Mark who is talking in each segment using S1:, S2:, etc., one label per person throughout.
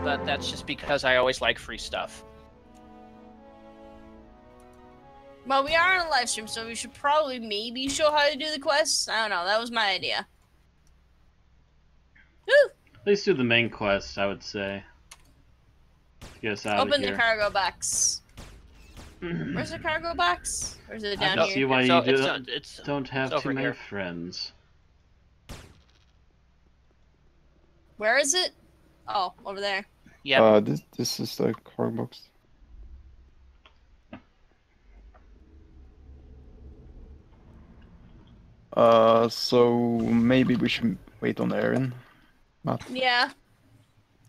S1: but that's just because I always like free stuff.
S2: Well, we are on a live stream, so we should probably maybe show how to do the quests. I don't know. That was my idea. Woo!
S3: At least do the main quest, I would say. Get us out
S2: Open
S3: of here.
S2: the cargo box. Where's the cargo box? Or is it down
S3: I
S2: here?
S3: see why
S1: So
S3: you
S1: it's
S3: don't have too
S1: over
S3: many
S1: here.
S3: friends.
S2: Where is it? Oh, over there.
S1: Yeah.
S4: This is the cargo box. So maybe we should wait on Aaron, Matt.
S2: Yeah.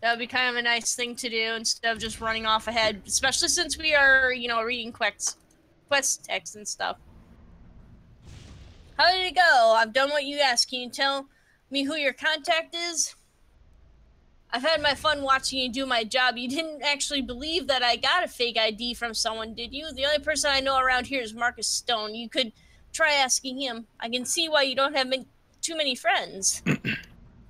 S2: That would be kind of a nice thing to do instead of just running off ahead, especially since we are, you know, reading quest text and stuff. How did it go? I've done what you asked. Can you tell me who your contact is? I've had my fun watching you do my job. You didn't actually believe that I got a fake ID from someone, did you? The only person I know around here is Marcus Stone. You could try asking him. I can see why you don't have too many friends.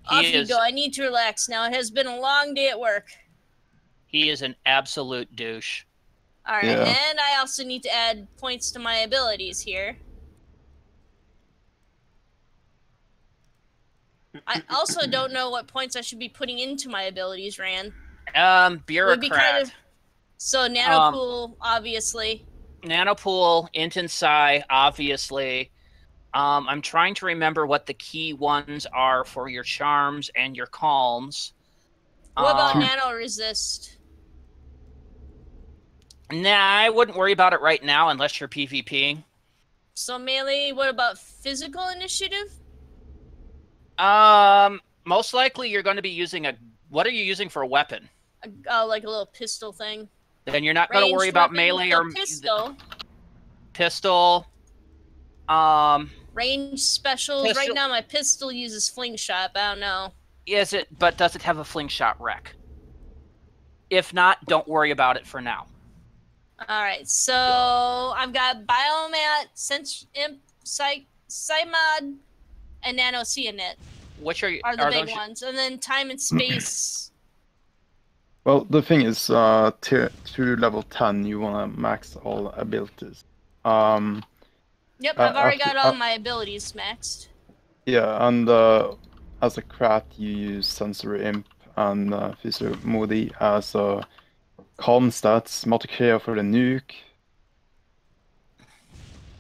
S2: Off you go. I need to relax now. It has been a long day at work.
S1: He is an absolute douche.
S2: Alright,
S4: Yeah.
S2: and I also need to add points to my abilities here. I also don't know what points I should be putting into my abilities, Ran.
S1: Bureaucrat.
S2: Would be kind of... So, Nanopool, obviously.
S1: Nanopool, Int and Psi, obviously. I'm trying to remember what the key ones are for your charms and your calms.
S2: What about Nano Resist?
S1: Nah, I wouldn't worry about it right now unless you're PvPing.
S2: So melee, what about Physical Initiative?
S1: Most likely you're going to be using a... What are you using for a weapon?
S2: Like a little pistol thing.
S1: Then you're not going to worry about melee or...
S2: Pistol.
S1: Pistol.
S2: Range specials.
S1: Pistol.
S2: Right now my pistol uses fling shot, but I don't know.
S1: Is it? But does it have a fling shot rec? If not, don't worry about it for now.
S2: Alright, so I've got Biomat, Sense Imp, Psymod, and Nano Cyanet.
S1: Which are
S2: the big ones. And then Time and Space.
S4: Well, the thing is, to level 10, you want to max all abilities.
S2: Yep, I've already got all my abilities maxed.
S4: Yeah, and as a crat, you use Sensory Imp and Physio Moody as calm stats, Multicrea for the nuke.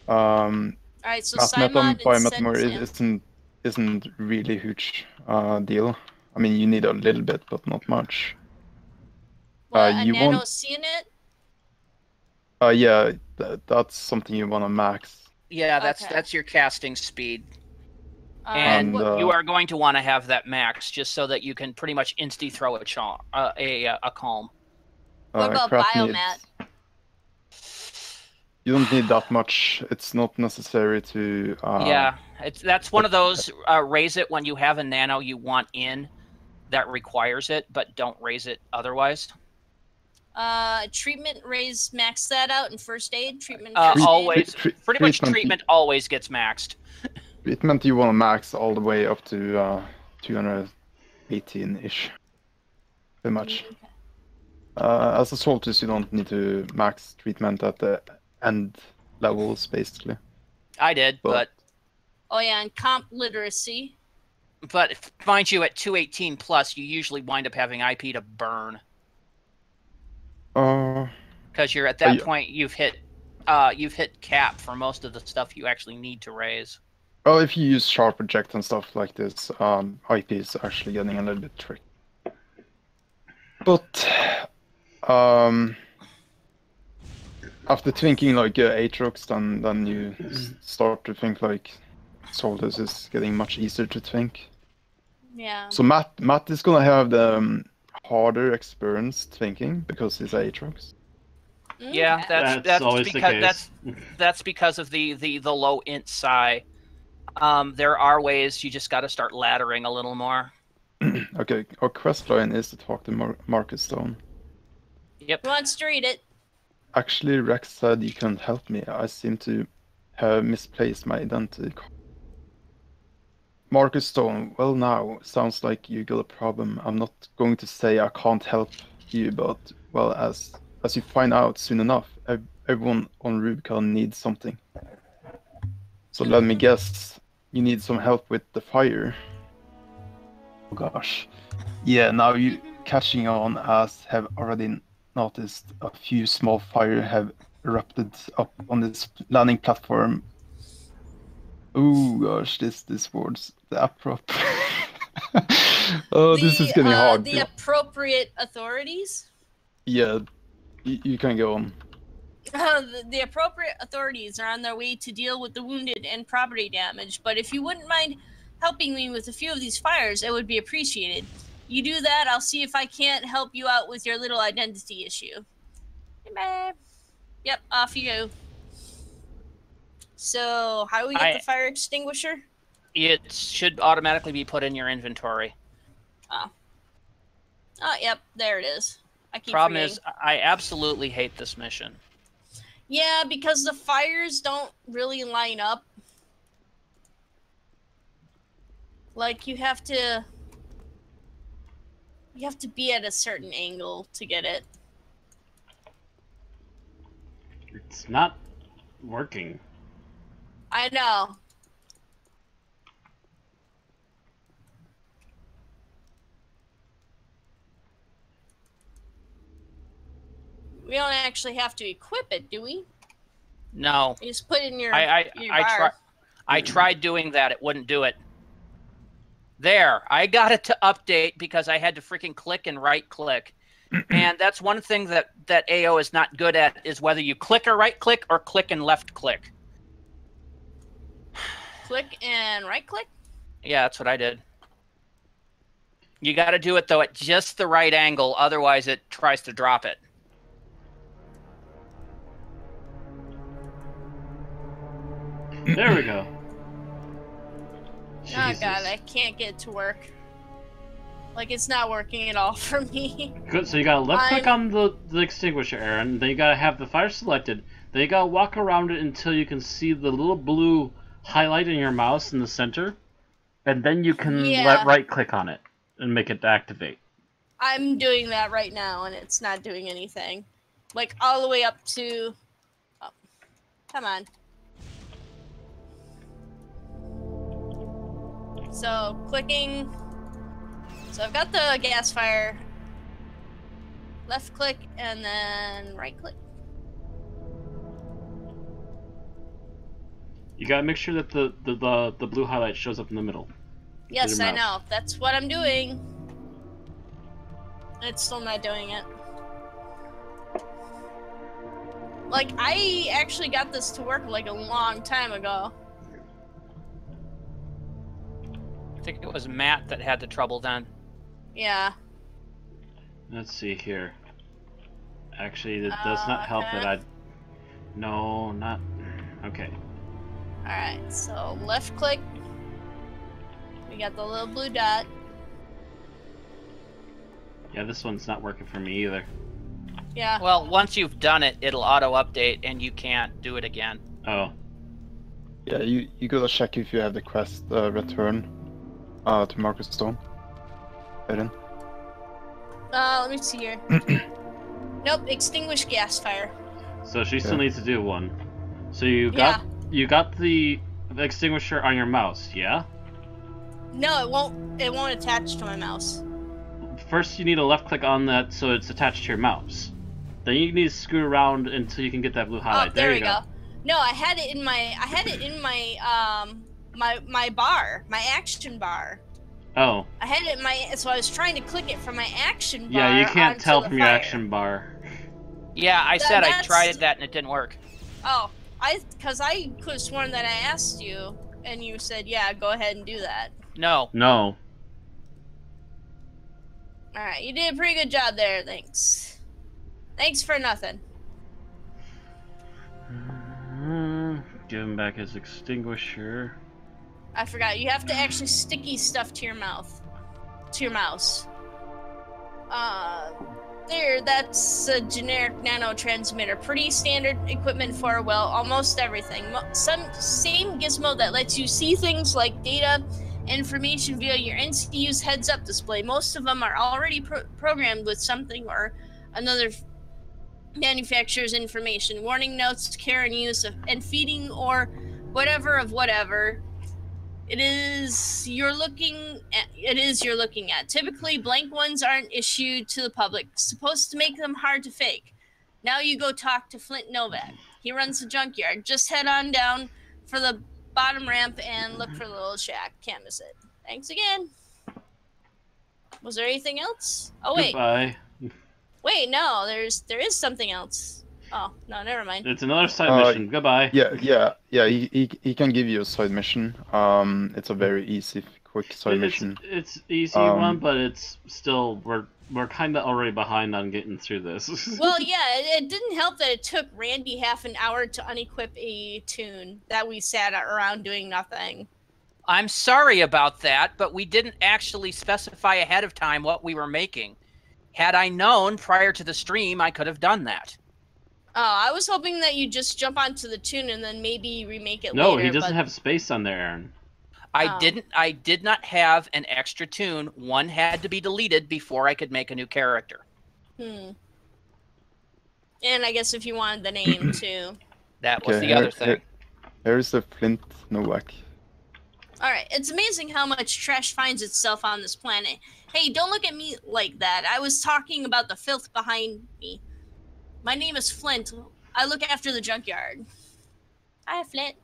S2: Alright, so
S4: Mathmetum,
S2: Psymod
S4: Biometamor isn't really a huge deal. I mean, you need a little bit, but not much.
S2: What, a Nano Cyanet?
S4: Yeah, that's something you want to max.
S1: Yeah, that's your casting speed.
S2: And
S1: you are going to want to have that max just so that you can pretty much insta throw a calm.
S2: What about Biomat?
S4: You don't need that much. It's not necessary to...
S1: Yeah, that's one of those raise it when you have a nano you want in that requires it, but don't raise it otherwise.
S2: Treatment raise, max that out, and first aid treatment.
S1: Always, pretty much treatment always gets maxed.
S4: Treatment you want to max all the way up to 218-ish, pretty much. As a Soltis, you don't need to max treatment at the end levels, basically.
S1: I did, but...
S2: Oh yeah, and comp literacy.
S1: But mind you, at 218 plus, you usually wind up having IP to burn. Because you're at that point, you've hit cap for most of the stuff you actually need to raise.
S4: Well, if you use sharp project and stuff like this, IP is actually getting a little bit tricky. But after thinking like Aatrox, then you start to think like Soldiers is getting much easier to think.
S2: Yeah.
S4: So Matt is gonna have the harder experience thinking because he's Aatrox.
S1: Yeah, that's
S3: always
S1: because
S3: the case.
S1: that's because of the low int psi. There are ways you just got to start laddering a little more.
S4: Okay, our quest line is to talk to Marcus Stone.
S1: Yep.
S2: Who wants to read it?
S4: Actually, Rex said you can help me. I seem to have misplaced my identity. Marcus Stone, well now, sounds like you got a problem. I'm not going to say I can't help you, but, well, as you find out soon enough, everyone on Rubicon needs something. So let me guess, you need some help with the fire. Oh gosh. Yeah, now you catching on, as have already noticed a few small fires have erupted up on this landing platform. Oh gosh, this word's the Oh, this is getting hard.
S2: The appropriate authorities?
S4: Yeah, you can go on.
S2: The appropriate authorities are on their way to deal with the wounded and property damage, but if you wouldn't mind helping me with a few of these fires, it would be appreciated. You do that, I'll see if I can't help you out with your little identity issue. Hey, babe. Yep, off you go. So, how do we get the fire extinguisher?
S1: It should automatically be put in your inventory.
S2: Oh. Oh, yep, there it is. I keep
S1: Problem
S2: forgetting.
S1: is, I absolutely hate this mission.
S2: Yeah, because the fires don't really line up. Like, you have to be at a certain angle to get it.
S3: It's not working.
S2: I know. We don't actually have to equip it, do we?
S1: No.
S2: You just put it in your
S1: I tried doing that. It wouldn't do it. There. I got it to update because I had to freaking click and right-click. And that's one thing that AO is not good at, is whether you click or right-click or click and left-click.
S2: Click and right-click?
S1: Yeah, that's what I did. You got to do it, though, at just the right angle. Otherwise, it tries to drop it.
S3: There we go.
S2: Oh
S3: Jesus.
S2: god, I can't get it to work. Like, it's not working at all for me.
S3: Good, so you gotta left click on the extinguisher, Aaron, then you gotta have the fire selected, then you gotta walk around it until you can see the little blue highlight in your mouse in the center, and then you can right click on it and make it activate.
S2: I'm doing that right now, and it's not doing anything. Like, all the way up to... Oh, come on. So, clicking... So I've got the gas fire. Left click, and then right click.
S3: You gotta make sure that the blue highlight shows up in the middle.
S2: Yes, I know. That's what I'm doing. It's still not doing it. Like, I actually got this to work like a long time ago.
S1: I think it was Matt that had the trouble then.
S2: Yeah.
S3: Let's see here. Actually, it does not help that I... No, not... Okay.
S2: Alright, so left click. We got the little blue dot.
S3: Yeah, this one's not working for me either.
S2: Yeah.
S1: Well, once you've done it, it'll auto-update and you can't do it again.
S3: Oh.
S4: Yeah, you gotta check if you have the quest return to Marcus Stone. Aaron.
S2: Let me see here. Nope, extinguish gas fire.
S3: So she still needs to do one. So you got the extinguisher on your mouse, yeah?
S2: No, it won't attach to my mouse.
S3: First you need to left click on that so it's attached to your mouse. Then you need to screw around until you can get that blue highlight.
S2: Oh, there we go. No, I had it in my my bar, my action bar.
S3: Oh.
S2: I had it in my, so I was trying to click it from my action bar.
S3: Yeah, you can't tell from your
S2: fire.
S3: action bar.
S1: Yeah, I said I tried that and it didn't work.
S2: Oh, because I could have sworn that I asked you, and you said, yeah, go ahead and do that.
S1: No.
S3: No.
S2: Alright, you did a pretty good job there, thanks. Thanks for nothing.
S3: Give him back his extinguisher.
S2: I forgot, you have to actually sticky stuff to your mouth. To your mouse. There, that's a generic nanotransmitter. Pretty standard equipment for, well, almost everything. Same gizmo that lets you see things like data information via your NCU's heads-up display. Most of them are already programmed with something or another manufacturer's information, warning notes, care and use of, and feeding or whatever of whatever. It is you're looking at. Typically, blank ones aren't issued to the public, supposed to make them hard to fake. Now you go talk to Flint Novak. He runs the junkyard. Just head on down for the bottom ramp and look for the little shack. Can't miss it. Thanks again. Was there anything else? Oh wait.
S3: Goodbye.
S2: Wait, no. There is something else. Oh no, never mind.
S3: It's another side mission. Goodbye.
S4: Yeah. He can give you a side mission. It's a very easy, quick side mission.
S3: It's easy one, but it's still we're kind of already behind on getting through this.
S2: Well, yeah, it didn't help that it took Randy half an hour to unequip a tune that we sat around doing nothing.
S1: I'm sorry about that, but we didn't actually specify ahead of time what we were making. Had I known prior to the stream, I could have done that.
S2: Oh, I was hoping that you just jump onto the tune and then maybe remake it later.
S3: No, he doesn't have space on there, Aaron.
S1: I did not have an extra tune. One had to be deleted before I could make a new character.
S2: And I guess if you wanted the name too.
S1: That was the other thing.
S4: Here's the Flint Novak.
S2: Alright, it's amazing how much trash finds itself on this planet. Hey, don't look at me like that. I was talking about the filth behind me. My name is Flint. I look after the junkyard. Hi, Flint.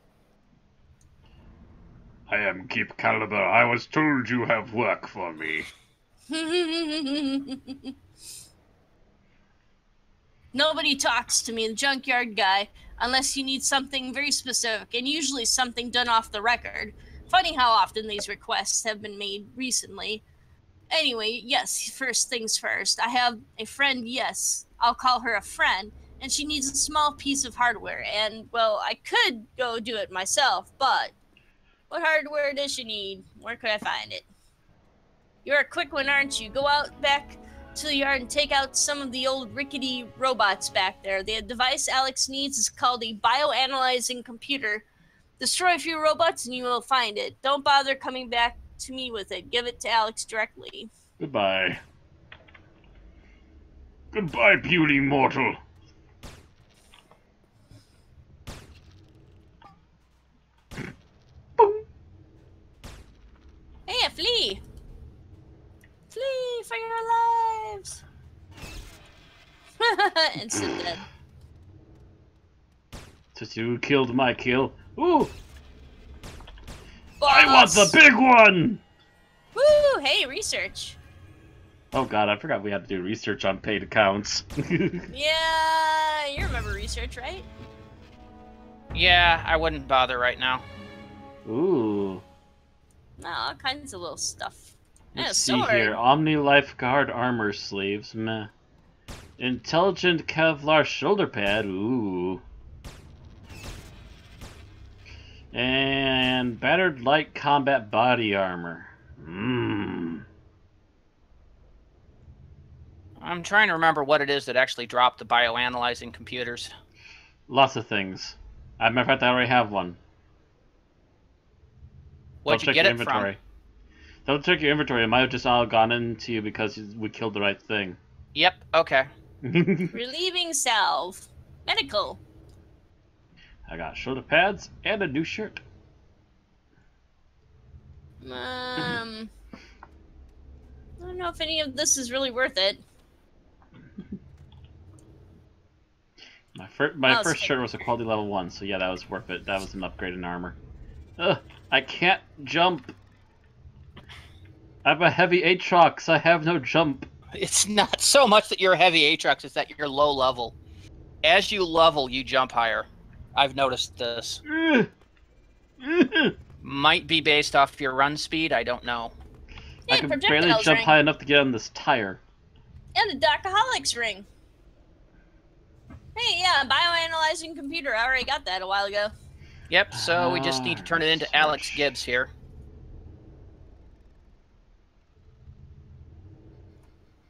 S5: I am Keep Caliber. I was told you have work for me.
S2: Nobody talks to me, the junkyard guy, unless you need something very specific, and usually something done off the record. Funny how often these requests have been made recently. Anyway, yes, first things first. I have a friend, yes, I'll call her a friend, and she needs a small piece of hardware, and, well, I could go do it myself, but what hardware does she need? Where could I find it? You're a quick one, aren't you? Go out back to the yard and take out some of the old rickety robots back there. The device Alex needs is called a bioanalyzing computer. Destroy a few robots and you will find it. Don't bother coming back to me with it. Give it to Alex directly.
S5: Goodbye. Goodbye, puny mortal.
S2: Hey, flee! Flee for your lives! Instant dead.
S3: Since you killed my kill. Ooh!
S2: Boss.
S3: I want the big one!
S2: Woo! Hey, research.
S3: Oh god, I forgot we had to do research on paid accounts.
S2: Yeah, you remember research, right?
S1: Yeah, I wouldn't bother right now.
S3: Ooh.
S2: No, all kinds of little stuff.
S3: Let's see here. Omni Lifeguard armor sleeves. Meh. Intelligent Kevlar shoulder pad. Ooh. And battered light combat body armor. Mmm.
S1: I'm trying to remember what it is that actually dropped the bioanalyzing computers.
S3: Lots of things. As a matter of fact, I already have one.
S1: What'd you get it from?
S3: Don't check your inventory. It might have just all gone into you because we killed the right thing.
S1: Yep, okay.
S2: Relieving salve. Medical.
S3: I got shoulder pads and a new shirt.
S2: I don't know if any of this is really worth it.
S3: My first shirt was a quality level 1, so yeah, that was worth it. That was an upgrade in armor. Ugh, I can't jump. I have a heavy Aatrox. I have no jump.
S1: It's not so much that you're a heavy Aatrox, it's that you're low level. As you level, you jump higher. I've noticed this. Might be based off your run speed, I don't know.
S2: Yeah,
S3: I can barely jump high enough to get on this tire.
S2: And a Docaholics ring. Hey, yeah, bioanalyzing computer. I already got that a while ago.
S1: Yep, so we just need to turn it into Alex Gibbs here.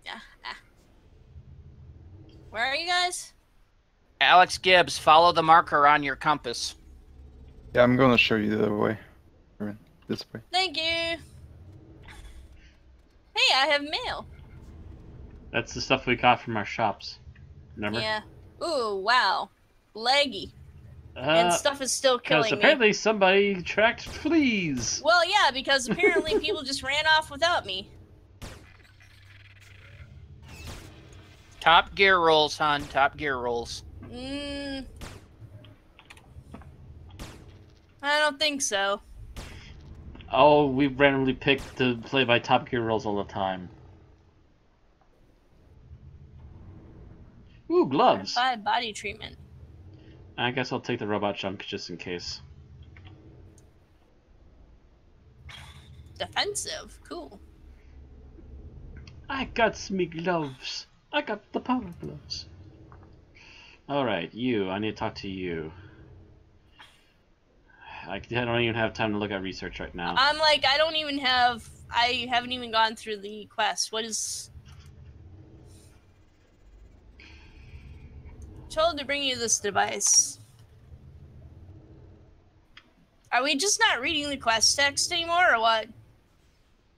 S2: Yeah. Where are you guys?
S1: Alex Gibbs, follow the marker on your compass.
S4: Yeah, I'm gonna show you the way. this way.
S2: Thank you. Hey, I have mail.
S3: That's the stuff we got from our shops. Remember?
S2: Yeah. Ooh, wow. Leggy. And stuff is still
S3: Because
S2: killing me.
S3: apparently somebody tracked fleas.
S2: Well, yeah, because apparently people just ran off without me.
S1: Top Gear rolls, hon. Top Gear rolls.
S2: I don't think so.
S3: Oh, we randomly picked to play by Top Gear rolls all the time. Ooh, gloves.
S2: Buy body treatment.
S3: I guess I'll take the robot junk just in case.
S2: Defensive. Cool.
S3: I got me gloves. I got the power gloves. Alright, you. I need to talk to you. I don't even have time to look at research right now.
S2: I'm like, I haven't even gone through the quest. What is... Told to bring you this device. Are we just not reading the quest text anymore, or what?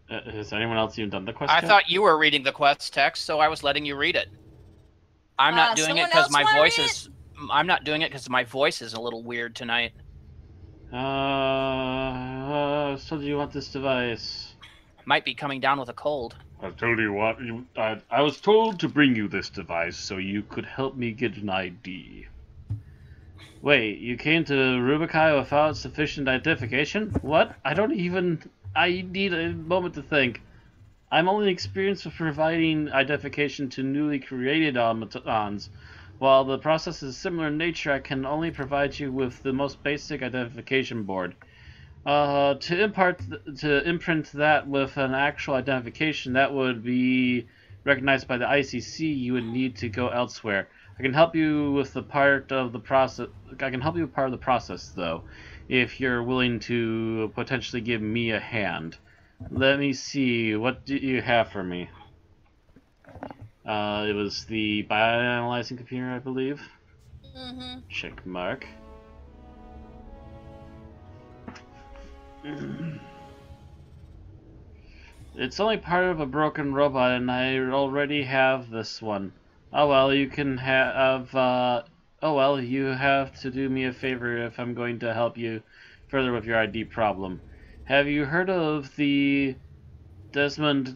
S3: Has anyone else even done the quest
S1: I
S3: yet?
S1: thought you were reading the quest text, so I was letting you read it. I'm not doing it because my voice is. I'm not doing it because my voice is a little weird tonight.
S3: So do you want this device?
S1: Might be coming down with a cold.
S5: I told you what, I was told to bring you this device so you could help me get an ID.
S3: Wait, you came to Rubikai without sufficient identification? What? I need a moment to think. I'm only experienced with providing identification to newly created automatons. While the process is similar in nature, I can only provide you with the most basic identification board. To imprint that with an actual identification that would be recognized by the ICC, you would need to go elsewhere. I can help you with part of the process, though, if you're willing to potentially give me a hand. Let me see, what do you have for me? It was the bioanalyzing computer, I believe.
S2: Mm-hmm.
S3: Check mark. It's only part of a broken robot, and I already have this one. Oh well, you can have. Oh well, you have to do me a favor if I'm going to help you further with your ID problem. Have you heard of the Desmond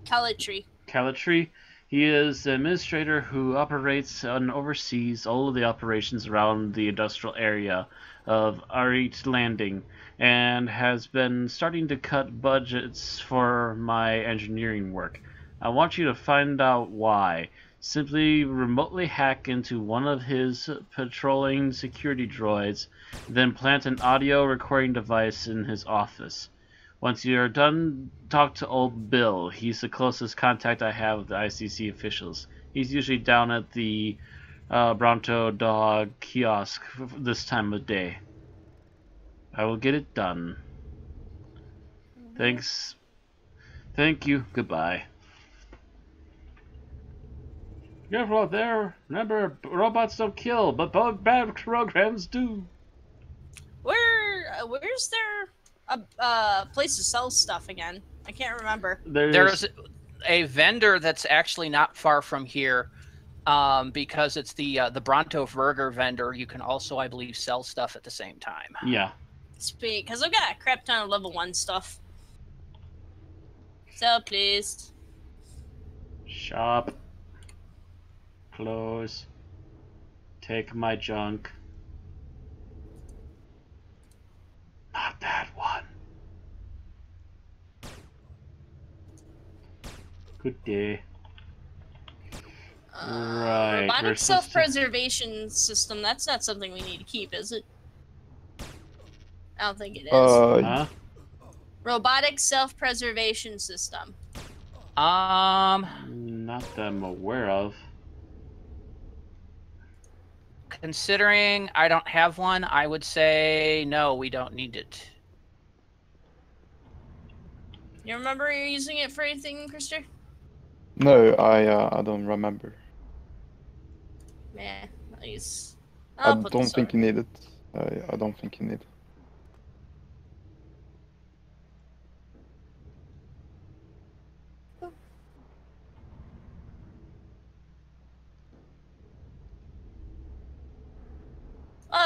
S3: Calitri? He is the administrator who operates and oversees all of the operations around the industrial area of Arit Landing, and has been starting to cut budgets for my engineering work. I want you to find out why. Simply remotely hack into one of his patrolling security droids, then plant an audio recording device in his office. Once you're done, talk to old Bill. He's the closest contact I have with the ICC officials. He's usually down at the Bronto Dog kiosk this time of day. I will get it done. Thanks. Thank you. Goodbye. Careful out there. Remember, robots don't kill, but bad programs do.
S2: Where's there a place to sell stuff again? I can't remember.
S1: There's a vendor that's actually not far from here, because it's the Bronto Burger vendor. You can also, I believe, sell stuff at the same time.
S3: Yeah.
S2: Sweet, because I've got a crap ton of level 1 stuff. So please.
S3: Shop. Close. Take my junk. Not that one. Good day. Right.
S2: Robotic self-preservation system. That's not something we need to keep, is it? I don't think it is.
S3: Huh?
S2: Robotic self-preservation system.
S3: Not that I'm aware of.
S1: Considering I don't have one, I would say no, we don't need it.
S2: You remember you're using it for anything, Krister?
S4: No, I don't remember.
S2: Man, nice.
S4: I don't think you need it. I don't think you need it.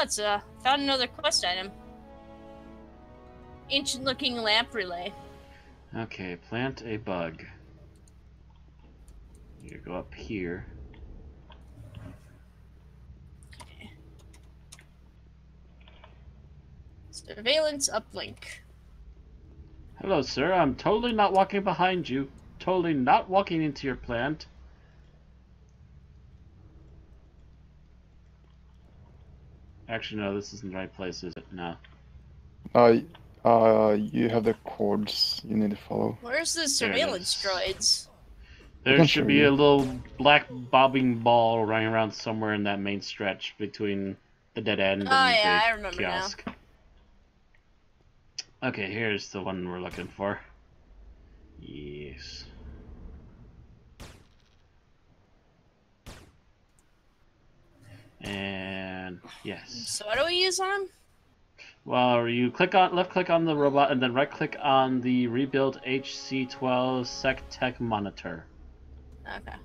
S2: it's found another quest item. Ancient-looking lamp relay.
S3: Okay, plant a bug. You go up here.
S2: Surveillance uplink.
S3: Hello, sir. I'm totally not walking behind you. Totally not walking into your plant. Actually, no, this isn't the right place, is it? No.
S4: You have the cords you need to follow.
S2: Where's the surveillance droids?
S3: There should be a little black bobbing ball running around somewhere in that main stretch between the dead end and the
S2: I remember
S3: kiosk.
S2: now.
S3: Okay, here's the one we're looking for. Yes. And yes.
S2: So what do we use on?
S3: Well, you left click on the robot and then right click on the rebuild HC12 Sec Tech monitor.
S2: Okay.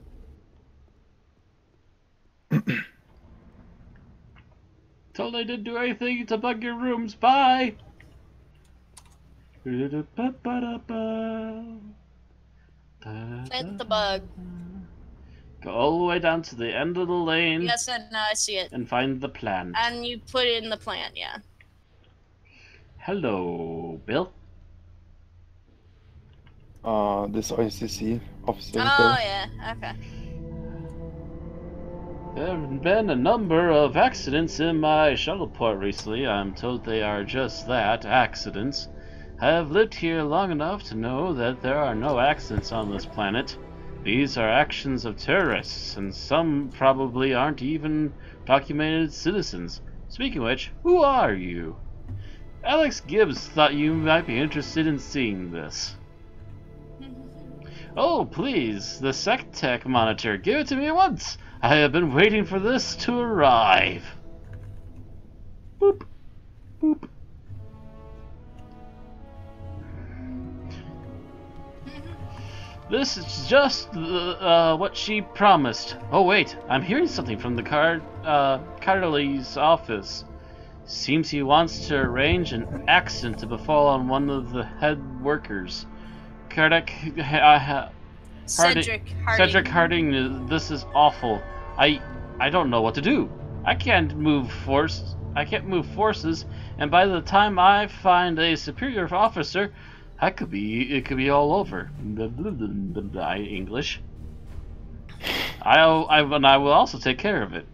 S3: Totally didn't do anything to bug your rooms. Bye.
S2: Plant the bug.
S3: Go all the way down to the end of the lane.
S2: Yes, and I see it.
S3: And find the plant.
S2: And you put it in the plant, yeah.
S3: Hello, Bill.
S4: This ICC officer.
S2: Oh, yeah, okay.
S3: There have been a number of accidents in my shuttle port recently. I'm told they are just that, accidents. I have lived here long enough to know that there are no accidents on this planet. These are actions of terrorists, and some probably aren't even documented citizens. Speaking of which, who are you? Alex Gibbs thought you might be interested in seeing this. Oh, please, the SecTech monitor. Give it to me at once. I have been waiting for this to arrive. Boop. Boop. This is just what she promised. Oh wait, I'm hearing something from the Carterly's office. Seems he wants to arrange an accident to befall on one of the head workers.
S2: Cedric
S3: Harding, this is awful. I don't know what to do. I can't move forces, and by the time I find a superior officer, it could be all over. English. I will also take care of it.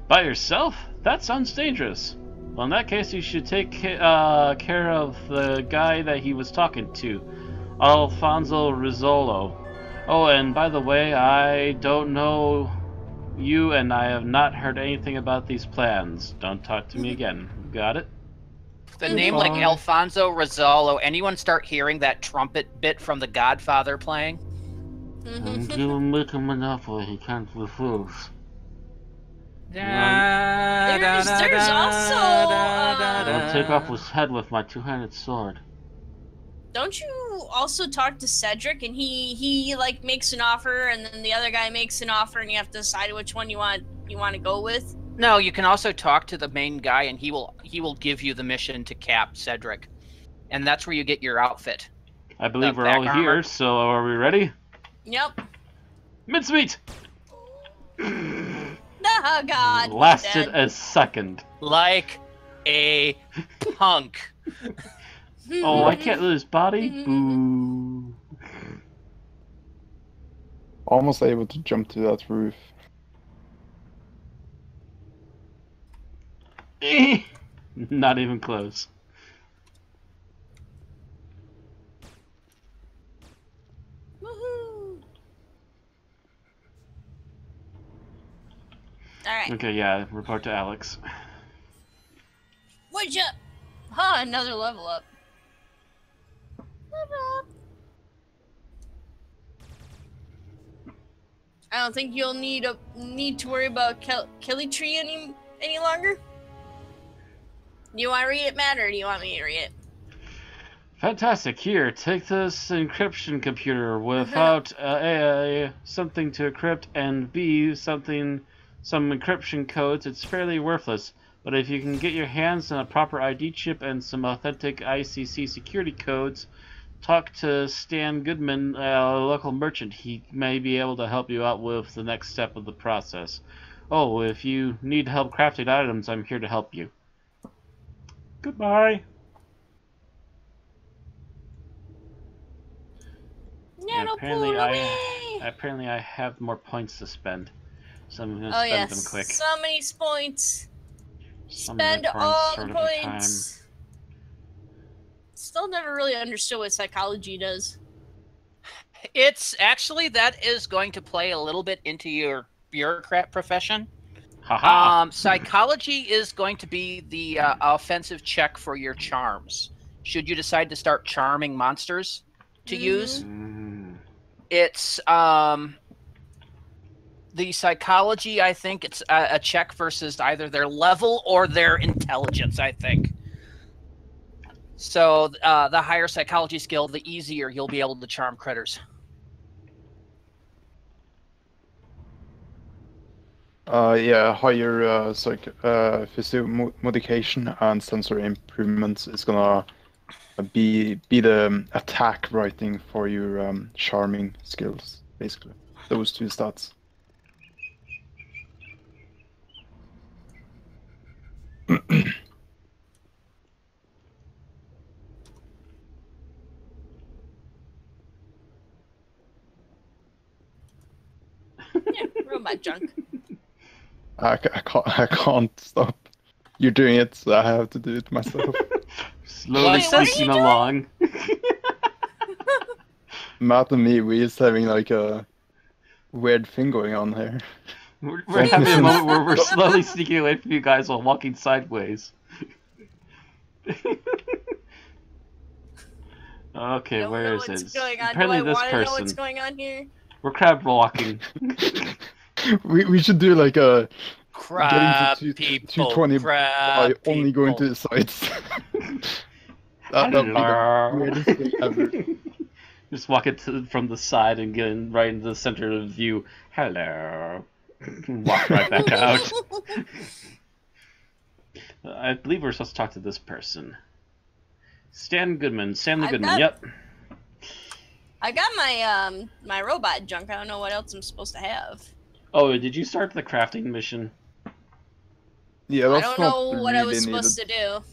S3: By yourself? That sounds dangerous. Well, in that case, you should take care of the guy that he was talking to, Alfonso Rizzolo. Oh, and by the way, I don't know you, and I have not heard anything about these plans. Don't talk to me again. Got it?
S1: The name like Alfonso Rizzolo. Anyone start hearing that trumpet bit from The Godfather playing?
S3: Give him enough where he can't refuse.
S2: There's also
S3: I'll take off his head with my two-handed sword.
S2: Don't you also talk to Cedric and he like makes an offer and then the other guy makes an offer and you have to decide which one you want to go with?
S1: No, you can also talk to the main guy and he will give you the mission to cap Cedric. And that's where you get your outfit.
S3: I believe we're all here, so are we ready?
S2: Yep.
S3: Mincemeat!
S2: Oh god.
S3: Lasted a second.
S1: Like a punk.
S3: Oh, I can't lose body? Boo.
S4: Almost able to jump to that roof.
S3: Not even close.
S2: Woohoo! Alright.
S3: Okay, yeah, report to Alex.
S2: What's up? Huh, another level up. Level up. I don't think you'll need to worry about Kelly Tree any longer. Do you want to read it, Matt, or do you want me to read it?
S3: Fantastic. Here, take this encryption computer without A, something to encrypt, and B, something some encryption codes, it's fairly worthless. But if you can get your hands on a proper ID chip and some authentic ICC security codes, talk to Stan Goodman, a local merchant. He may be able to help you out with the next step of the process. Oh, if you need help crafting items, I'm here to help you. Goodbye. And apparently I have more points to spend, so I'm gonna spend them quick.
S2: So many points. Spend all the points. Still never really understood what psychology does.
S1: It's actually, that is going to play a little bit into your bureaucrat profession. Psychology is going to be the offensive check for your charms. Should you decide to start charming monsters to use, it's the psychology. I think it's a check versus either their level or their intelligence, I think. So the higher psychology skill, the easier you'll be able to charm critters.
S4: Higher physical modification and sensory improvements is gonna be the attack writing for your charming skills, basically. Those two stats.
S2: Yeah, robot junk.
S4: I can't stop. You're doing it, so I have to do it myself.
S3: Slowly sneaking along.
S4: Matt and me, we're just having like a weird thing going on here.
S3: We're having a moment where we're slowly sneaking away from you guys while walking sideways. Okay, where is it? Apparently this person.
S2: Know what's going on here?
S3: We're crab walking.
S4: we should do like a
S1: crab
S4: getting to
S1: people,
S4: 220
S1: crab
S4: by only going to the sides. That'd be the weirdest thing ever.
S3: Just walk it from the side and get in right into the center of the view. Hello. Walk right back out. I believe we're supposed to talk to this person. Stanley Goodman. Yep.
S2: I got my my robot junk. I don't know what else I'm supposed to have.
S3: Oh, did you start the crafting mission?
S4: Yeah, that's
S2: I don't know what I was supposed to do.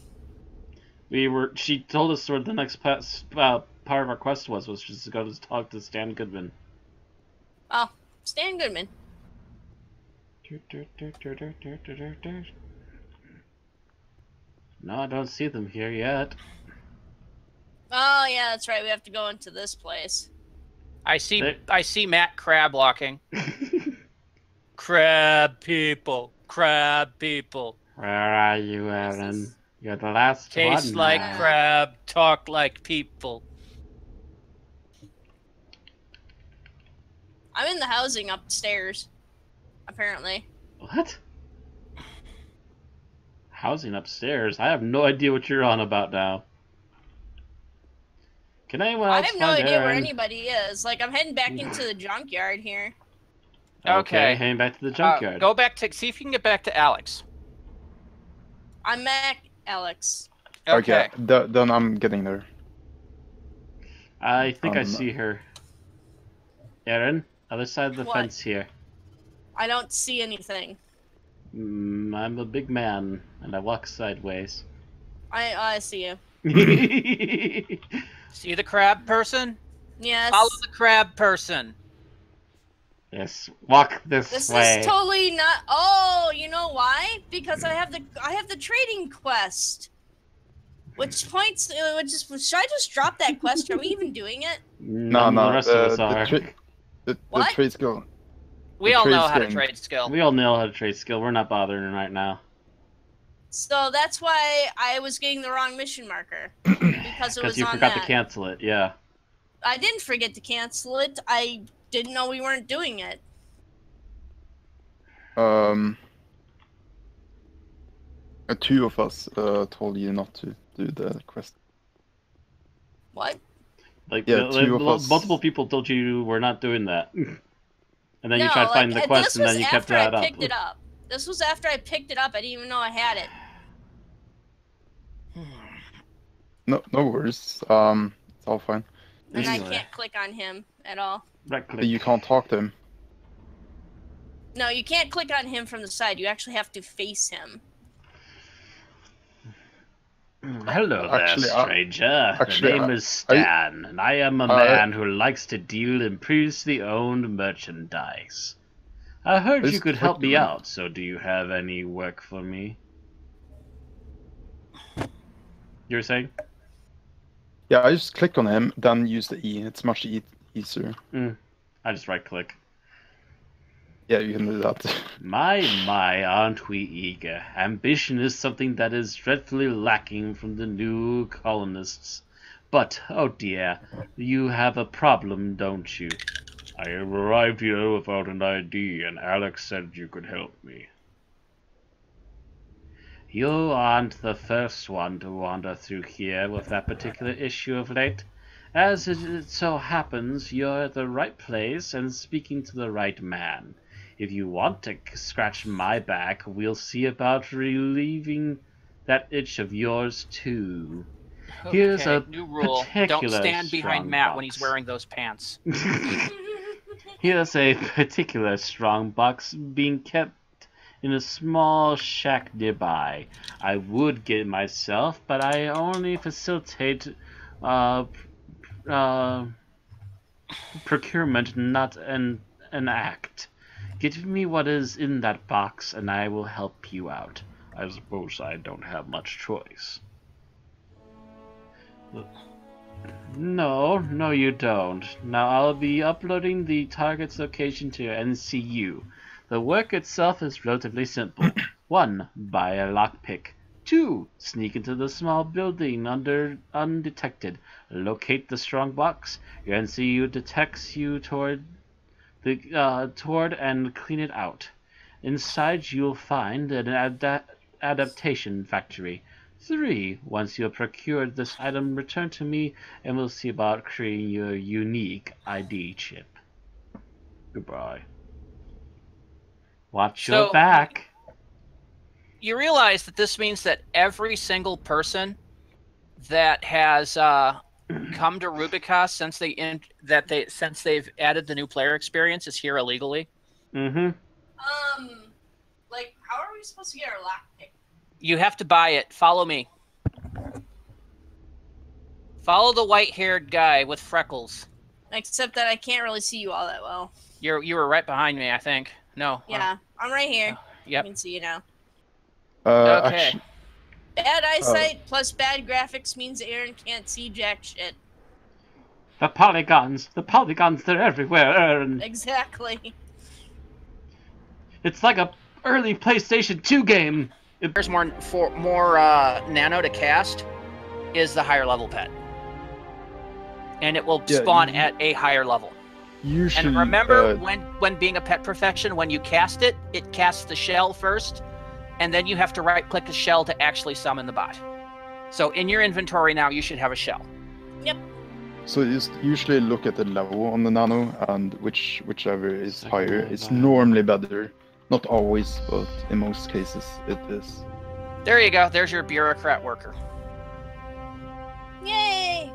S3: She told us what the next part of our quest was just to go to talk to Stan Goodman.
S2: Oh, Stan Goodman.
S3: No, I don't see them here yet.
S2: Oh yeah, that's right. We have to go into this place.
S1: I see Matt crab walking. Crab people. Crab people.
S3: Where are you, Aaron? You're the last one.
S1: Taste like crab, talk like people.
S2: I'm in the housing upstairs, apparently.
S3: What? Housing upstairs? I have no idea what you're on about now. Can anyone else
S2: I have no
S3: find
S2: idea
S3: Aaron?
S2: where anybody is. Like, I'm heading back into the junkyard here.
S1: Okay.
S3: Heading back to the junkyard.
S1: Go back to, see if you can get back to Alex.
S2: I'm back, Alex.
S1: Okay.
S4: Then I'm getting there.
S3: I think I see her. Aaron, other side of the
S2: What?
S3: fence here.
S2: I don't see anything.
S3: I'm a big man, and I walk sideways.
S2: I see you.
S1: See the crab person?
S2: Yes.
S1: Follow the crab person.
S3: Yes, walk this way.
S2: This is totally not. Oh, you know why? Because I have the trading quest. Which points? Should I just drop that quest? Are we even doing it?
S4: No.
S3: The rest of us are.
S4: The
S2: What?
S4: trade skill.
S1: We all
S4: trade
S1: know how to
S4: skill.
S1: trade skill.
S3: We all know how to trade skill. We're not bothering right now.
S2: So that's why I was getting the wrong mission marker. Because it was
S3: you
S2: on
S3: forgot
S2: that.
S3: to cancel it, yeah.
S2: I didn't forget to cancel it. I didn't know we weren't doing it.
S4: Two of us told you not to do the quest.
S2: What?
S3: Like,
S4: Yeah, two of us.
S3: multiple people told you we're not doing that. And then
S2: no,
S3: you tried to find the quest,
S2: this
S3: and then
S2: was
S3: you kept
S2: after
S3: that
S2: I
S3: up.
S2: picked it up. This was after I picked it up. I didn't even know I had it.
S4: No worries. It's all fine.
S2: And I
S3: Anyway.
S2: can't click on him at all.
S3: Right click.
S4: You can't talk to him.
S2: No, you can't click on him from the side. You actually have to face him.
S5: Hello there,
S4: Actually,
S5: stranger. The name is Stan, and I am a man who likes to deal in previously owned merchandise. I heard you could help me out, so do you have any work for me? You were saying?
S4: Yeah, I just click on him, then use the E. It's much easier.
S5: I just right click.
S4: Yeah, you can do that.
S5: My, aren't we eager? Ambition is something that is dreadfully lacking from the new colonists. But, oh dear, you have a problem, don't you? I have arrived here without an ID, and Alex said you could help me. You aren't the first one to wander through here with that particular issue of late. As it so happens, you're at the right place and speaking to the right man. If you want to scratch my back, we'll see about relieving that itch of yours too. Here's a
S1: new rule. Don't stand behind Matt when he's wearing those pants.
S5: Here's a particular strong box being kept in a small shack nearby. I would get it myself, but I only facilitate procurement, not an act. Give me what is in that box, and I will help you out. I suppose I don't have much choice. No, you don't. Now I'll be uploading the target's location to your NCU. The work itself is relatively simple. 1. Buy a lockpick. 2. Sneak into the small building undetected. Locate the strong box. Your NCU detects you toward and clean it out. Inside you'll find an adaptation factory. 3. Once you have procured this item, return to me and we'll see about creating your unique ID chip. Goodbye. Watch your back.
S1: You realize that this means that every single person that has come to Rubicon since they've added the new player experience is here illegally.
S2: Like, how are we supposed to get our lockpick?
S1: You have to buy it. Follow me. Follow the white-haired guy with freckles.
S2: Except that I can't really see you all that well.
S1: You were right behind me, I think. No.
S2: Yeah, I'm right here.
S1: Yep.
S2: I can see you now.
S1: Okay.
S4: Actually,
S2: Bad eyesight plus bad graphics means Aaron can't see jack shit.
S3: The polygons, they're everywhere, Aaron.
S2: Exactly.
S3: It's like a early PlayStation 2 game.
S1: There's more nano to cast is the higher level pet. And it will spawn at a higher level.
S4: usually,
S1: And remember, when being a pet perfection, when you cast it, it casts the shell first, and then you have to right-click the shell to actually summon the bot. So in your inventory now, you should have a shell.
S2: Yep.
S4: So just usually look at the level on the nano, and whichever is higher is normally better. Not always, but in most cases it is.
S1: There you go. There's your bureaucrat worker.
S2: Yay!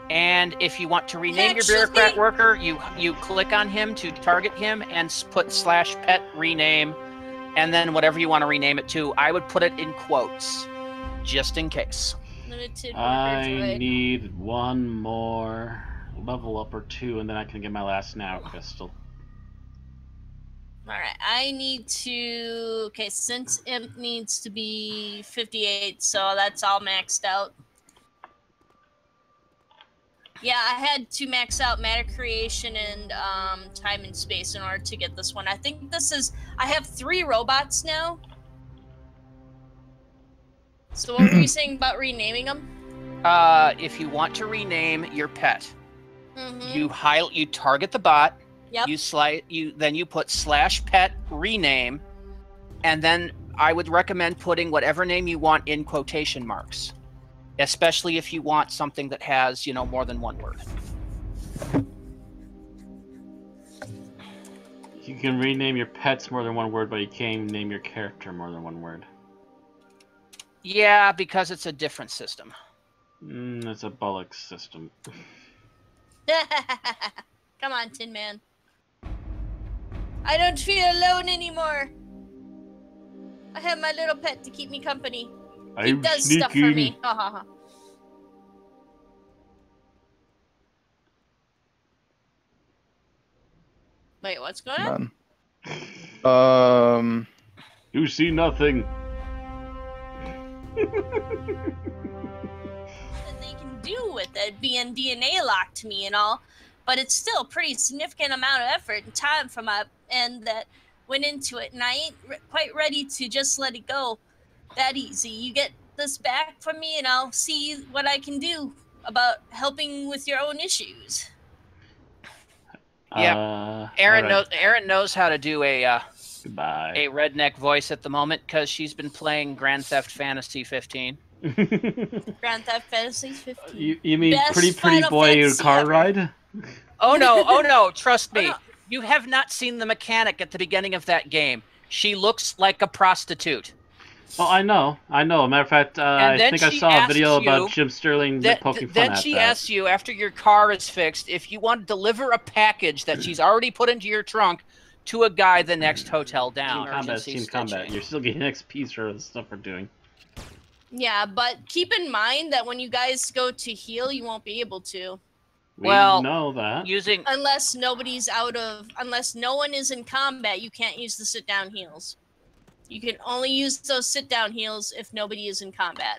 S1: And if you want to rename your bureaucrat worker, you click on him to target him and put /pet rename, and then whatever you want to rename it to. I would put it in quotes, just in case.
S2: Limited
S3: I
S2: droid.
S3: need one more level up or two, and then I can get my last now crystal.
S2: Alright, I need to... Okay, since imp needs to be 58, so that's all maxed out. Yeah, I had to max out matter creation and time and space in order to get this one. I think this is... I have 3 robots now. So what were you saying about renaming them?
S1: If you want to rename your pet, you target the bot.
S2: Yep.
S1: Then you put /pet rename, and then I would recommend putting whatever name you want in quotation marks, especially if you want something that has, more than one word.
S5: You can rename your pets more than one word, but you can't name your character more than one word.
S1: Yeah, because it's a different system.
S5: It's a bollocks system.
S2: Come on, Tin Man. I don't feel alone anymore. I have my little pet to keep me company. He
S5: I'm
S2: does
S5: sneaking.
S2: stuff for me. Ha ha ha. Wait, what's going on?
S4: Man.
S5: You see nothing.
S2: That they can do with it being DNA locked to me and all, but it's still a pretty significant amount of effort and time from my end that went into it, and I ain't quite ready to just let it go that easy. You get this back from me, and I'll see what I can do about helping with your own issues.
S1: Yeah, Aaron knows. Aaron knows how to do a
S5: Goodbye.
S1: a redneck voice at the moment because she's been playing Grand Theft Fantasy 15.
S2: Grand Theft Fantasy 15.
S5: You mean
S2: Best
S5: pretty
S2: Final
S5: boy
S2: Fantasy
S5: car
S2: ever.
S5: ride?
S1: Oh no! Trust me,
S2: Oh, no.
S1: you have not seen the mechanic at the beginning of that game. She looks like a prostitute.
S5: Oh, I know. Matter of fact, I think I saw a video about Jim Sterling poking fun
S1: Then
S5: at
S1: she
S5: that.
S1: asks you after your car is fixed if you want to deliver a package that she's already put into your trunk to a guy the next hotel down.
S5: Team combat. You're still getting XP for the stuff we're doing.
S2: Yeah, but keep in mind that when you guys go to heal, you won't be able to.
S5: We
S1: Well,
S5: know that.
S2: Unless no one is in combat, you can't use the sit-down heals. You can only use those sit-down heals if nobody is in combat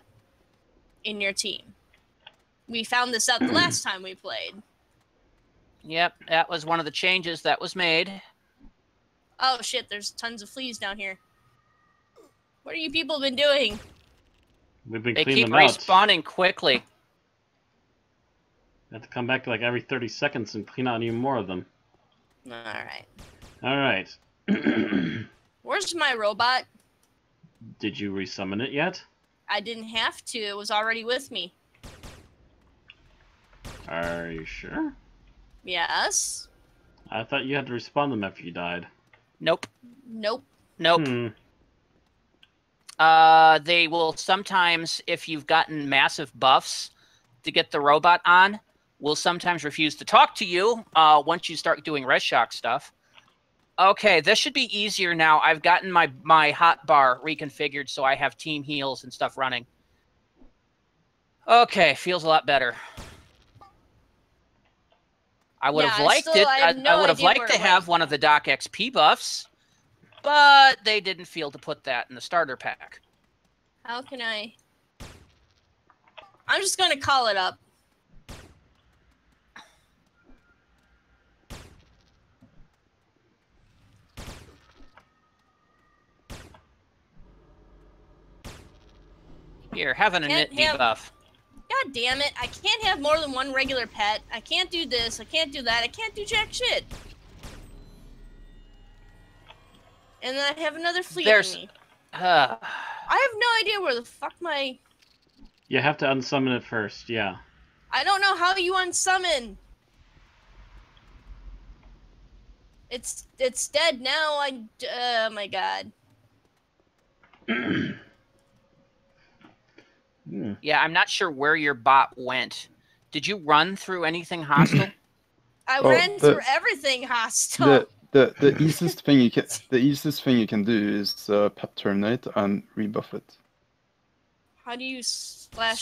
S2: in your team. We found this out the last time we played.
S1: Yep, that was one of the changes that was made.
S2: Oh shit, there's tons of fleas down here. What are you people been doing?
S5: We've been
S1: They
S5: cleaning
S1: keep
S5: them out.
S1: respawning quickly.
S5: You have to come back like every 30 seconds and clean out even more of them.
S2: Alright.
S5: Alright.
S2: Where's my robot?
S5: Did you resummon it yet?
S2: I didn't have to. It was already with me.
S5: Are you sure?
S2: Yes.
S5: I thought you had to respawn them after you died.
S1: Nope.
S2: Nope.
S1: They will sometimes, if you've gotten massive buffs to get the robot on, will sometimes refuse to talk to you once you start doing res shock stuff. Okay, this should be easier now. I've gotten my hotbar reconfigured so I have team heals and stuff running. Okay, feels a lot better. I would have liked it. I would have liked to have one of the Doc XP buffs, but they didn't feel to put that in the starter pack.
S2: How can I? I'm just gonna call it up.
S1: Here, have an init debuff.
S2: God damn it, I can't have more than one regular pet. I can't do this, I can't do that, I can't do jack shit. And then I have another flea on me. I have no idea where the fuck my...
S5: You have to unsummon it first, yeah.
S2: I don't know how you unsummon. It's dead now, oh my god.
S1: Yeah, I'm not sure where your bot went. Did you run through anything hostile?
S2: I ran through everything hostile.
S4: The easiest thing you can do is pet terminate and rebuff it.
S2: How do you slash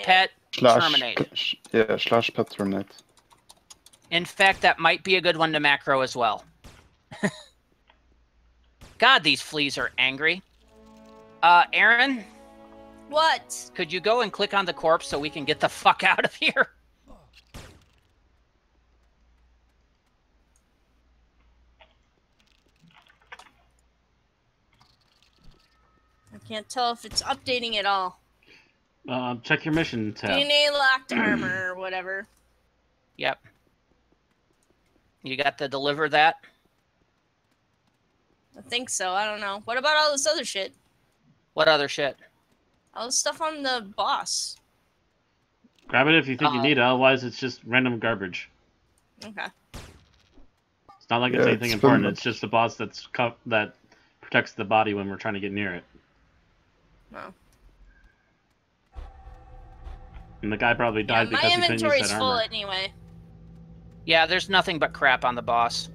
S1: pet terminate?
S4: Slash pet terminate.
S1: In fact, that might be a good one to macro as well. God, these fleas are angry. Aaron?
S2: What?
S1: Could you go and click on the corpse so we can get the fuck out of here?
S2: I can't tell if it's updating at all.
S5: Check your mission tab.
S2: DNA locked armor or whatever.
S1: Yep. You got to deliver that?
S2: I think so. I don't know. What about all this other shit?
S1: What other shit?
S2: All the stuff on the boss.
S5: Grab it if you think you need it, otherwise it's just random garbage.
S2: Okay.
S5: It's not like it's anything important. It's just the boss that protects the body when we're trying to get near it.
S2: Wow.
S5: And the guy probably died because he couldn't use that armor.
S2: My inventory's full anyway.
S1: Yeah, there's nothing but crap on the boss.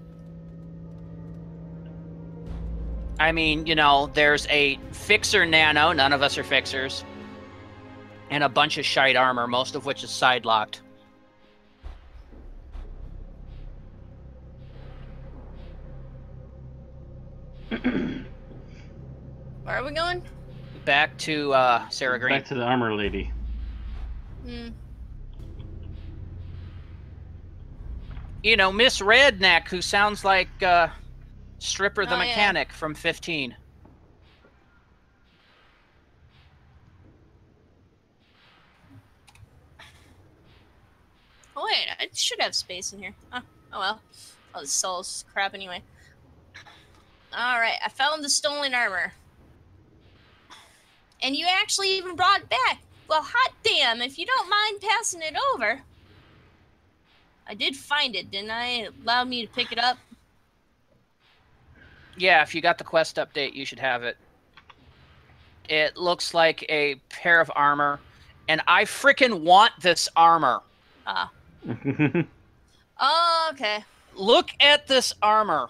S1: I mean, you know, there's a fixer nano, none of us are fixers, and a bunch of shite armor, most of which is side-locked.
S2: Where are we going?
S1: Back to Sarah Green.
S5: Back to the armor lady.
S1: You know, Miss Redneck, who sounds like Stripper the Mechanic from 15.
S2: Oh wait, I should have space in here. Oh well. Oh, this sells crap anyway. Alright, I found the stolen armor. And you actually even brought it back. Well, hot damn, if you don't mind passing it over. I did find it, didn't I? Allow me to pick it up?
S1: Yeah, if you got the quest update, you should have it. It looks like a pair of armor, and I frickin' want this armor.
S2: Ah. Oh, okay.
S1: Look at this armor.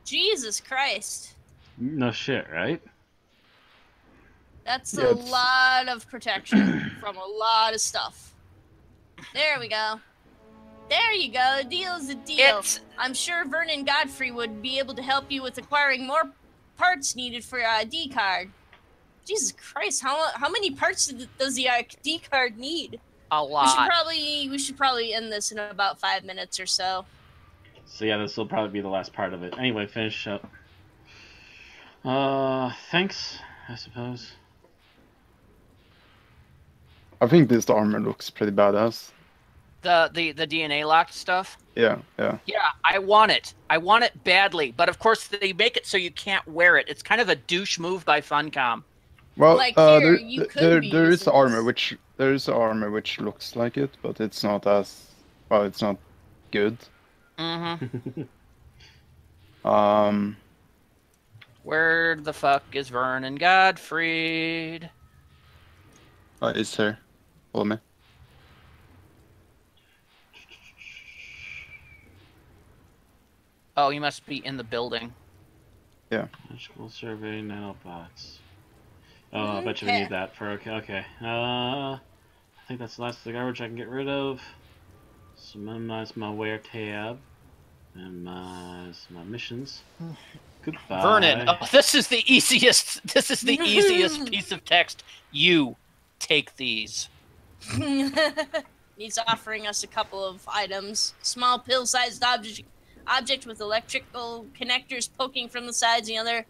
S2: Jesus Christ.
S5: No shit, right?
S2: That's a lot of protection from a lot of stuff. There we go. There you go. A deal's a deal. I'm sure Vernon Godfrey would be able to help you with acquiring more parts needed for your ID card. Jesus Christ, how many parts does the ID card need?
S1: A lot.
S2: We should probably end this in about 5 minutes or so.
S5: So yeah, this will probably be the last part of it. Anyway, finish up. Thanks, I suppose.
S4: I think this armor looks pretty badass.
S1: The DNA locked stuff?
S4: Yeah.
S1: Yeah, I want it. I want it badly. But of course, they make it so you can't wear it. It's kind of a douche move by Funcom.
S4: Well,
S2: like here,
S4: there is armor which looks like it, but it's not as well. It's not good.
S1: Where the fuck is Vernon Godfried?
S4: It's here. Follow me.
S1: Oh, you must be in the building.
S4: Yeah.
S5: Magical survey nanobots. Oh, I bet you we need that for okay. I think that's the last of the garbage I can get rid of. So minimize my wear tab. Minimize my missions. Goodbye.
S1: Vernon, oh, this is the easiest piece of text. You take these.
S2: He's offering us a couple of items. Small pill-sized object with electrical connectors poking from the sides, the other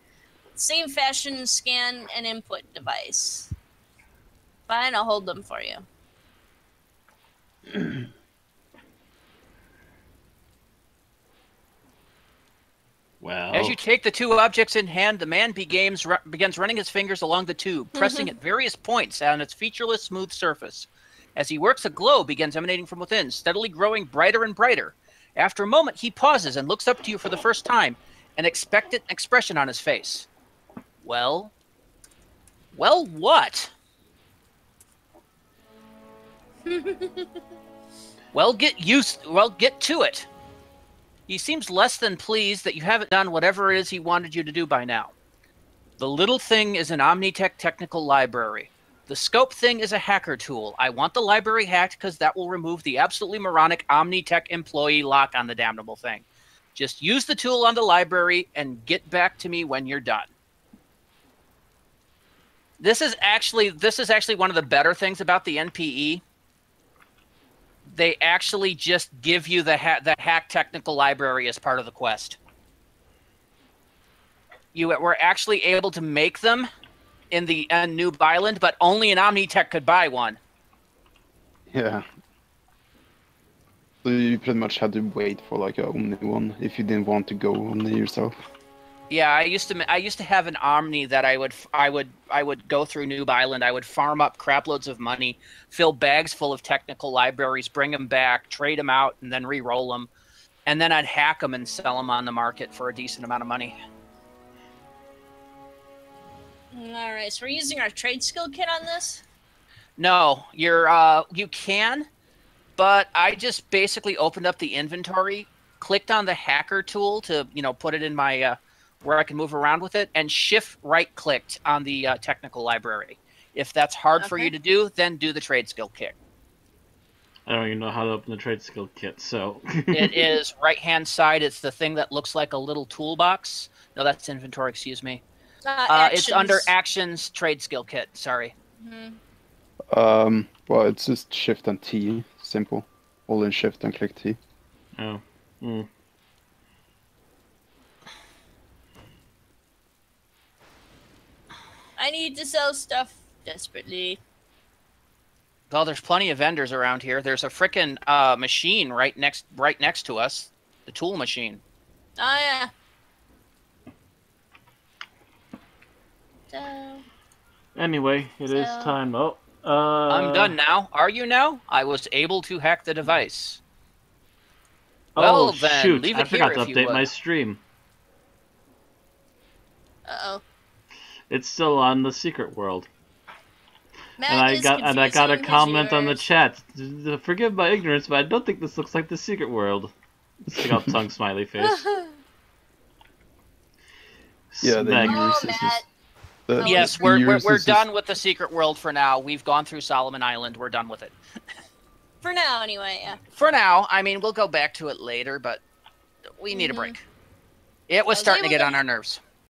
S2: same fashion scan and input device. Fine, I'll hold them for you.
S5: Well,
S1: as you take the two objects in hand, the man begins running his fingers along the tube, pressing at various points on its featureless, smooth surface. As he works, a glow begins emanating from within, steadily growing brighter and brighter. After a moment, he pauses and looks up to you for the first time, an expectant expression on his face. Well, what? Get to it. He seems less than pleased that you haven't done whatever it is he wanted you to do by now. The little thing is an Omnitech technical library. The scope thing is a hacker tool. I want the library hacked because that will remove the absolutely moronic Omnitech employee lock on the damnable thing. Just use the tool on the library and get back to me when you're done. This is actually one of the better things about the NPE. They actually just give you the hack technical library as part of the quest. You were actually able to make them in the Noob Island, but only an Omnitech could buy one.
S4: Yeah. So you pretty much had to wait for like a Omni one if you didn't want to go Omni yourself.
S1: Yeah, I used to have an Omni that I would go through Noob Island. I would farm up crap loads of money, fill bags full of technical libraries, bring them back, trade them out, and then re-roll them. and then I'd hack them and sell them on the market for a decent amount of money.
S2: All right, so we're using our trade skill kit on this?
S1: No, you can, but I just basically opened up the inventory, clicked on the hacker tool to, put it in my where I can move around with it, and shift right-clicked on the technical library. If that's hard for you to do, then do the trade skill kit.
S5: I don't even know how to open the trade skill kit, so...
S1: It is right-hand side. It's the thing that looks like a little toolbox. No, that's inventory, excuse me. It's under actions, trade skill kit, sorry.
S4: Well, it's just shift and T, simple. Hold in shift and click T.
S5: Oh.
S2: I need to sell stuff desperately.
S1: Well, there's plenty of vendors around here. There's a frickin' machine right next to us, the tool machine.
S2: Oh yeah. So.
S5: Anyway, it is time. Oh,
S1: I'm done now. Are you now? I was able to hack the device. Well, then,
S5: shoot.
S1: leave it
S5: I forgot
S1: here
S5: to
S1: if
S5: update
S1: you
S5: my
S1: would.
S5: stream.
S2: Uh-oh.
S5: It's still on the secret world.
S2: Matt
S5: And I got a
S2: confusing
S5: comment
S2: his
S5: on the
S2: viewers.
S5: chat. Forgive my ignorance, but I don't think this looks like the secret world. Stick out tongue smiley face.
S4: Yeah, the
S5: Smack.
S4: use
S2: Oh,
S4: is
S2: Matt.
S1: Yes,
S4: the
S1: we're
S4: use is
S1: done
S4: just-
S1: with the secret world for now. We've gone through Solomon Island. We're done with it.
S2: For now, anyway, yeah.
S1: For now, I mean, we'll go back to it later, but we need a break. It was
S2: I was
S1: starting to
S2: able
S1: get
S2: to-
S1: on our nerves.